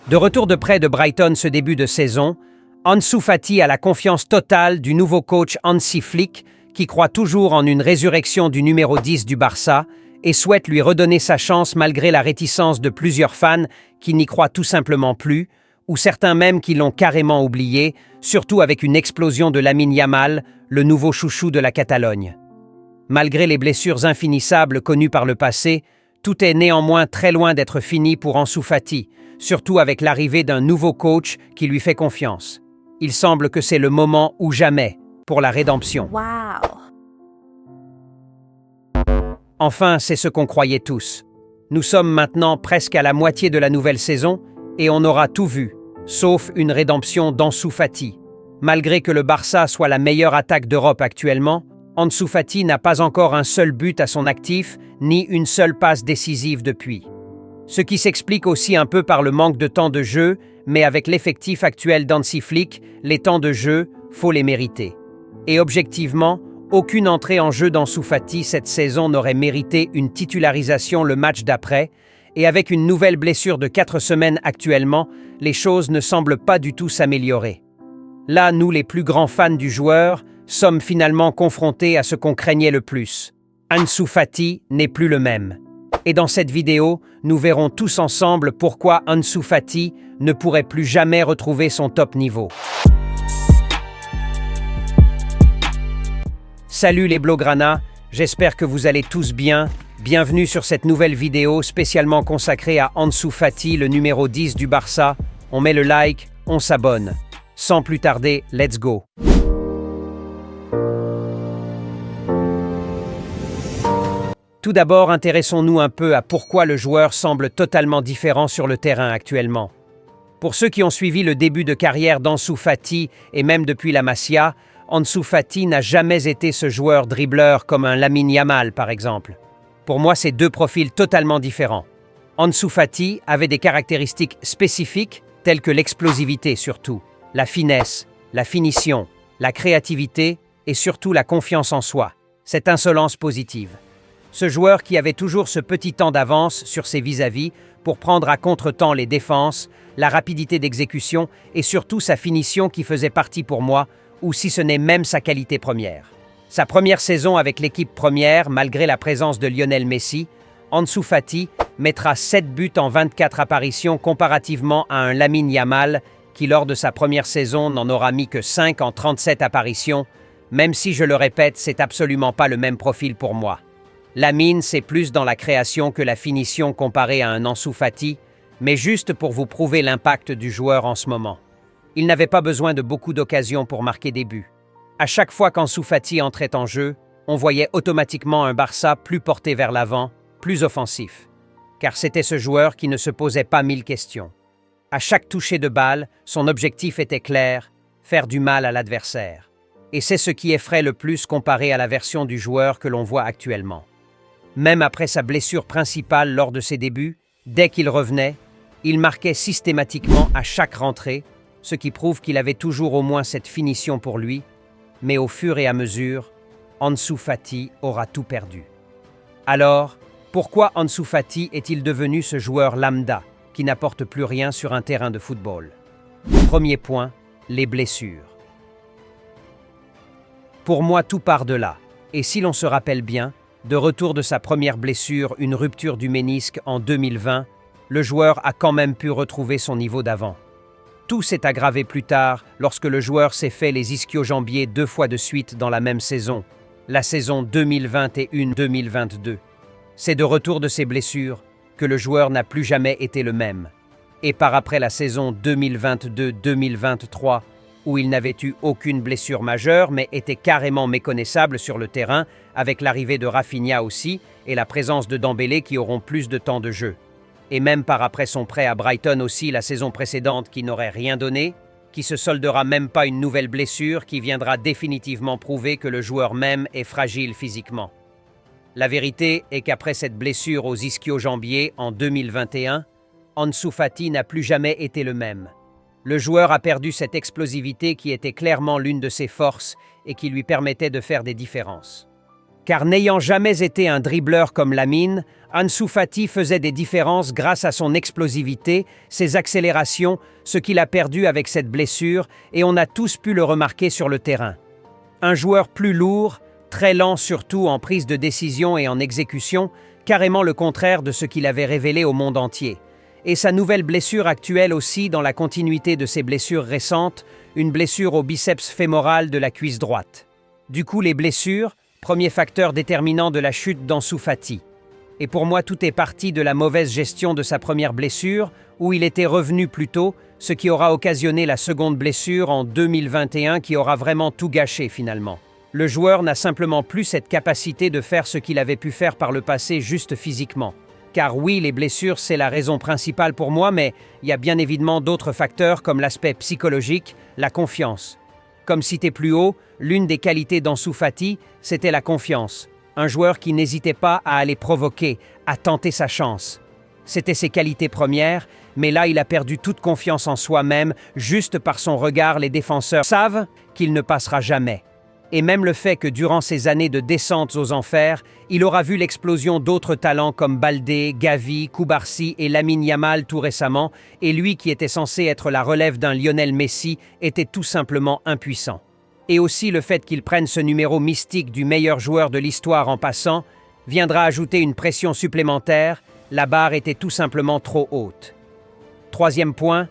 De retour de près de Brighton ce début de saison, Ansu Fati a la confiance totale du nouveau coach Hansi Flick, qui croit toujours en une résurrection du numéro 10 du Barça et souhaite lui redonner sa chance malgré la réticence de plusieurs fans qui n'y croient tout simplement plus, ou certains même qui l'ont carrément oublié, surtout avec une explosion de Lamine Yamal, le nouveau chouchou de la Catalogne. Malgré les blessures infinissables connues par le passé, tout est néanmoins très loin d'être fini pour Ansu Fati, surtout avec l'arrivée d'un nouveau coach qui lui fait confiance. Il semble que c'est le moment ou jamais pour la rédemption. Wow! Enfin, c'est ce qu'on croyait tous. Nous sommes maintenant presque à la moitié de la nouvelle saison et on aura tout vu, sauf une rédemption d'Ansu Fati. Malgré que le Barça soit la meilleure attaque d'Europe actuellement, Ansu Fati n'a pas encore un seul but à son actif, ni une seule passe décisive depuis. Ce qui s'explique aussi un peu par le manque de temps de jeu, mais avec l'effectif actuel d'Hansi Flick, les temps de jeu, faut les mériter. Et objectivement, aucune entrée en jeu d'Ansu Fati cette saison n'aurait mérité une titularisation le match d'après, et avec une nouvelle blessure de 4 semaines actuellement, les choses ne semblent pas du tout s'améliorer. Là, nous les plus grands fans du joueur, sommes finalement confrontés à ce qu'on craignait le plus. Ansu Fati n'est plus le même. Et dans cette vidéo, nous verrons tous ensemble pourquoi Ansu Fati ne pourrait plus jamais retrouver son top niveau. Salut les Blaugrana, j'espère que vous allez tous bien. Bienvenue sur cette nouvelle vidéo spécialement consacrée à Ansu Fati, le numéro 10 du Barça. On met le like, on s'abonne. Sans plus tarder, let's go. Tout d'abord, intéressons-nous un peu à pourquoi le joueur semble totalement différent sur le terrain actuellement. Pour ceux qui ont suivi le début de carrière d'Ansu Fati et même depuis la Masia, Ansu Fati n'a jamais été ce joueur dribbleur comme un Lamine Yamal par exemple. Pour moi, c'est deux profils totalement différents. Ansu Fati avait des caractéristiques spécifiques telles que l'explosivité surtout, la finesse, la finition, la créativité et surtout la confiance en soi, cette insolence positive. Ce joueur qui avait toujours ce petit temps d'avance sur ses vis-à-vis pour prendre à contre-temps les défenses, la rapidité d'exécution et surtout sa finition qui faisait partie pour moi, ou si ce n'est même sa qualité première. Sa première saison avec l'équipe première, malgré la présence de Lionel Messi, Ansu Fati mettra 7 buts en 24 apparitions comparativement à un Lamine Yamal qui lors de sa première saison n'en aura mis que 5 en 37 apparitions, même si je le répète, c'est absolument pas le même profil pour moi. Lamine, c'est plus dans la création que la finition comparé à un Ansu Fati, mais juste pour vous prouver l'impact du joueur en ce moment. Il n'avait pas besoin de beaucoup d'occasions pour marquer des buts. À chaque fois qu'Ansu Fati entrait en jeu, on voyait automatiquement un Barça plus porté vers l'avant, plus offensif. Car c'était ce joueur qui ne se posait pas 1000 questions. À chaque toucher de balle, son objectif était clair, faire du mal à l'adversaire. Et c'est ce qui effraie le plus comparé à la version du joueur que l'on voit actuellement. Même après sa blessure principale lors de ses débuts, dès qu'il revenait, il marquait systématiquement à chaque rentrée, ce qui prouve qu'il avait toujours au moins cette finition pour lui, mais au fur et à mesure, Ansu Fati aura tout perdu. Alors, pourquoi Ansu Fati est-il devenu ce joueur lambda qui n'apporte plus rien sur un terrain de football? Premier point, les blessures. Pour moi, tout part de là, et si l'on se rappelle bien, de retour de sa première blessure, une rupture du ménisque en 2020, le joueur a quand même pu retrouver son niveau d'avant. Tout s'est aggravé plus tard lorsque le joueur s'est fait les ischio-jambiers 2 fois de suite dans la même saison, la saison 2021-2022. C'est de retour de ces blessures que le joueur n'a plus jamais été le même. Et par après la saison 2022-2023, où il n'avait eu aucune blessure majeure mais était carrément méconnaissable sur le terrain avec l'arrivée de Rafinha aussi et la présence de Dembélé qui auront plus de temps de jeu. Et même par après son prêt à Brighton aussi la saison précédente qui n'aurait rien donné, qui se soldera même pas une nouvelle blessure qui viendra définitivement prouver que le joueur même est fragile physiquement. La vérité est qu'après cette blessure aux ischio-jambiers en 2021, Ansu Fati n'a plus jamais été le même. Le joueur a perdu cette explosivité qui était clairement l'une de ses forces et qui lui permettait de faire des différences. Car n'ayant jamais été un dribbleur comme Lamine, Ansu Fati faisait des différences grâce à son explosivité, ses accélérations, ce qu'il a perdu avec cette blessure, et on a tous pu le remarquer sur le terrain. Un joueur plus lourd, très lent surtout en prise de décision et en exécution, carrément le contraire de ce qu'il avait révélé au monde entier. Et sa nouvelle blessure actuelle aussi dans la continuité de ses blessures récentes, une blessure au biceps fémoral de la cuisse droite. Du coup, les blessures, premier facteur déterminant de la chute d'Ansu Fati. Et pour moi, tout est parti de la mauvaise gestion de sa première blessure, où il était revenu plus tôt, ce qui aura occasionné la seconde blessure en 2021 qui aura vraiment tout gâché finalement. Le joueur n'a simplement plus cette capacité de faire ce qu'il avait pu faire par le passé juste physiquement. Car oui, les blessures, c'est la raison principale pour moi, mais il y a bien évidemment d'autres facteurs comme l'aspect psychologique, la confiance. Comme cité plus haut, l'une des qualités d'Ansu Fati, c'était la confiance. Un joueur qui n'hésitait pas à aller provoquer, à tenter sa chance. C'était ses qualités premières, mais là il a perdu toute confiance en soi-même, juste par son regard les défenseurs savent qu'il ne passera jamais. Et même le fait que durant ces années de descente aux enfers, il aura vu l'explosion d'autres talents comme Baldé, Gavi, Koubarsi et Lamine Yamal tout récemment, et lui qui était censé être la relève d'un Lionel Messi était tout simplement impuissant. Et aussi le fait qu'il prenne ce numéro mystique du meilleur joueur de l'histoire en passant, viendra ajouter une pression supplémentaire, la barre était tout simplement trop haute. Troisième point,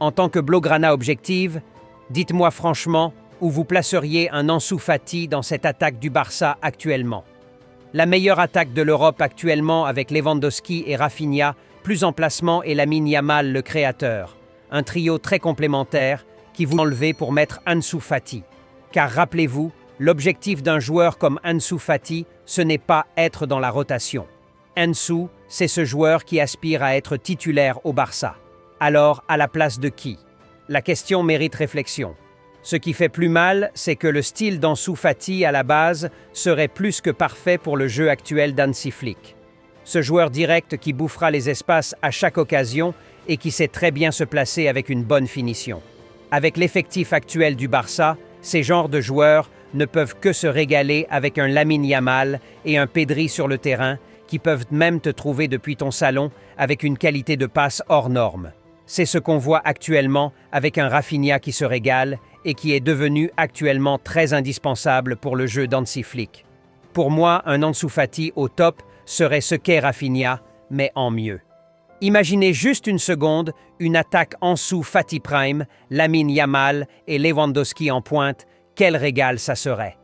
en tant que Blaugrana objective, dites-moi franchement, où vous placeriez un Ansu Fati dans cette attaque du Barça actuellement? La meilleure attaque de l'Europe actuellement avec Lewandowski et Rafinha, plus en placement et Lamine Yamal le créateur. Un trio très complémentaire qui vous enlevez pour mettre Ansu Fati. Car rappelez-vous, l'objectif d'un joueur comme Ansu Fati, ce n'est pas être dans la rotation. Ansu, c'est ce joueur qui aspire à être titulaire au Barça. Alors, à la place de qui? La question mérite réflexion. Ce qui fait plus mal, c'est que le style d'Ansu Fati à la base serait plus que parfait pour le jeu actuel d'Hansi Flick. Ce joueur direct qui bouffera les espaces à chaque occasion et qui sait très bien se placer avec une bonne finition. Avec l'effectif actuel du Barça, ces genres de joueurs ne peuvent que se régaler avec un Lamine Yamal et un Pedri sur le terrain qui peuvent même te trouver depuis ton salon avec une qualité de passe hors norme. C'est ce qu'on voit actuellement avec un Rafinha qui se régale et qui est devenu actuellement très indispensable pour le jeu d'Hansi Flick. Pour moi, un Ansu Fati au top serait ce qu'est Rafinha, mais en mieux. Imaginez juste une seconde une attaque Ansu Fati Prime, Lamine Yamal et Lewandowski en pointe, quel régal ça serait.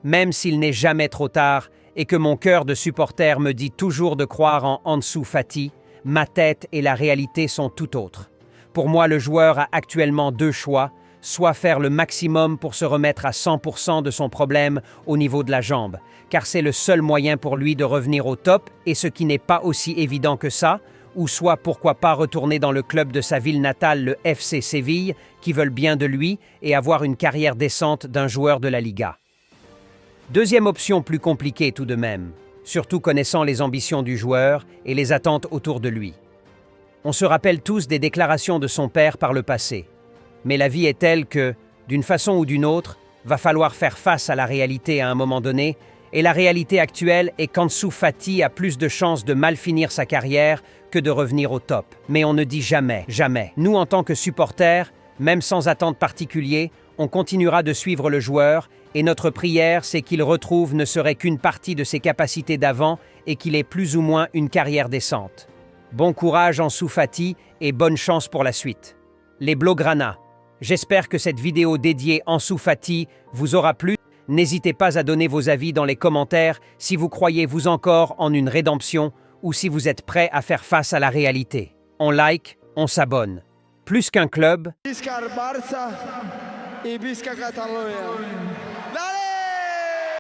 Même s'il n'est jamais trop tard et que mon cœur de supporter me dit toujours de croire en Ansu Fati, ma tête et la réalité sont tout autres. Pour moi, le joueur a actuellement deux choix, soit faire le maximum pour se remettre à 100% de son problème au niveau de la jambe, car c'est le seul moyen pour lui de revenir au top et ce qui n'est pas aussi évident que ça, ou soit pourquoi pas retourner dans le club de sa ville natale, le FC Séville, qui veulent bien de lui et avoir une carrière décente d'un joueur de la Liga. Deuxième option plus compliquée tout de même, surtout connaissant les ambitions du joueur et les attentes autour de lui. On se rappelle tous des déclarations de son père par le passé. Mais la vie est telle que, d'une façon ou d'une autre, va falloir faire face à la réalité à un moment donné, et la réalité actuelle est qu'Ansu Fati a plus de chances de mal finir sa carrière que de revenir au top. Mais on ne dit jamais, jamais. Nous, en tant que supporters, même sans attente particulière, on continuera de suivre le joueur, et notre prière, c'est qu'il retrouve ne serait qu'une partie de ses capacités d'avant et qu'il ait plus ou moins une carrière décente. Bon courage Ansu Fati et bonne chance pour la suite. Les Blaugrana. J'espère que cette vidéo dédiée Ansu Fati vous aura plu. N'hésitez pas à donner vos avis dans les commentaires si vous croyez vous encore en une rédemption ou si vous êtes prêt à faire face à la réalité. On like, on s'abonne. Plus qu'un club. Visca Barça et Visca Catalunya.